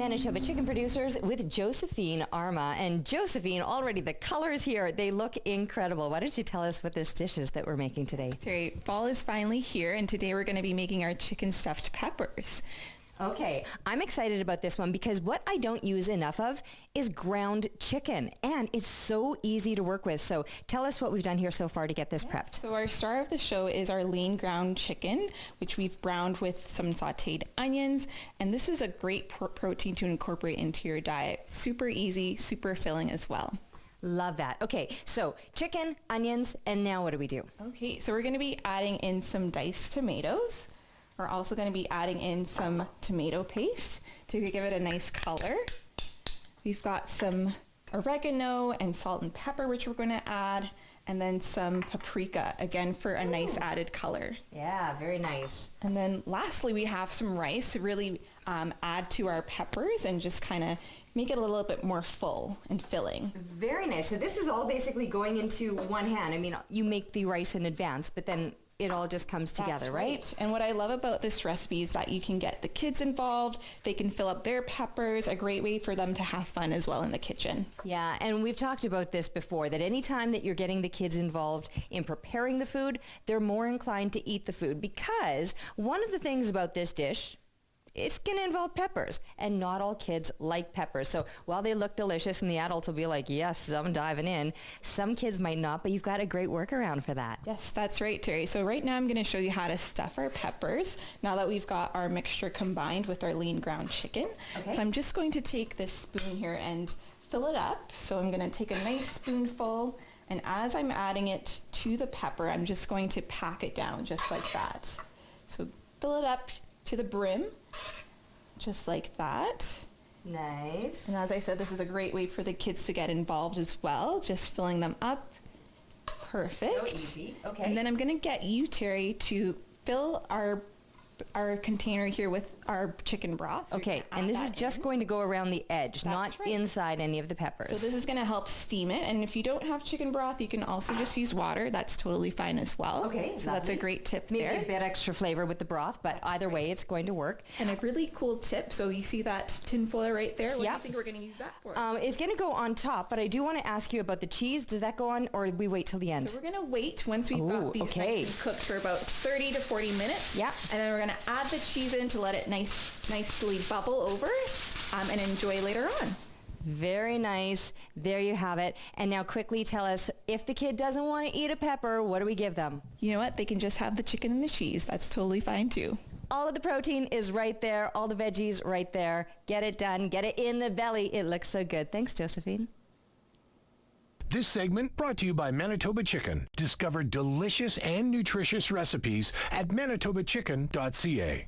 Manitoba Chicken Producers with Josephine Arma. And Josephine, already the colors here, they look incredible. Why don't you tell us what this dish is that we're making today? Terry, fall is finally here, and today we're going to be making our chicken stuffed peppers. Okay, I'm excited about this one because what I don't use enough of is ground chicken, and it's so easy to work with. So tell us what we've done here so far to get this prepped. So our star of the show is our lean ground chicken, which we've browned with some sauteed onions, and this is a great protein to incorporate into your diet. Super easy, super filling as well. Love that. Okay, so chicken, onions, and now what do we do? Okay, so we're going to be adding in some diced tomatoes. We're also going to be adding in some tomato paste to give it a nice color. We've got some oregano and salt and pepper, which we're going to add, and then some paprika, again, for a nice added color. Yeah, very nice. And then lastly, we have some rice to really add to our peppers and just kind of make it a little bit more full and filling. Very nice. So this is all basically going into one hand. I mean, you make the rice in advance, but then it all just comes together, right? And what I love about this recipe is that you can get the kids involved. They can fill up their peppers, a great way for them to have fun as well in the kitchen. Yeah, and we've talked about this before, that anytime that you're getting the kids involved in preparing the food, they're more inclined to eat the food, because one of the things about this dish, it's going to involve peppers, and not all kids like peppers. So while they look delicious and the adults will be like, yes, I'm diving in, some kids might not, but you've got a great workaround for that. Yes, that's right, Terry. So right now I'm going to show you how to stuff our peppers now that we've got our mixture combined with our lean ground chicken. Okay. So I'm just going to take this spoon here and fill it up. So I'm going to take a nice spoonful, and as I'm adding it to the pepper, I'm just going to pack it down just like that. So fill it up to the brim, just like that. Nice. And as I said, this is a great way for the kids to get involved as well, just filling them up. Perfect. So easy. Okay. And then I'm going to get you, Terry, to fill our container here with our chicken broth. So okay, and this is just going to go around the edge, not inside any of the peppers. So this is going to help steam it, and if you don't have chicken broth, you can also just use water. That's totally fine as well. Okay, so that's a great tip there. Maybe a bit extra flavor with the broth, but either way, it's going to work. And a really cool tip, so you see that tin foil right there? What do you think we're going to use that for? It's going to go on top, but I do want to ask you about the cheese. Does that go on, or we wait till the end? So we're going to wait once we've got these nice and cooked for about 30 to 40 minutes. Yeah. And then we're going to add the cheese in to let it nicely bubble over and enjoy later on. Very nice. There you have it. And now quickly tell us, if the kid doesn't want to eat a pepper, what do we give them? You know what? They can just have the chicken and the cheese. That's totally fine too. All of the protein is right there. All the veggies right there. Get it done. Get it in the belly. It looks so good. Thanks, Josephine. This segment brought to you by Manitoba Chicken. Discover delicious and nutritious recipes at manitobachicken.ca.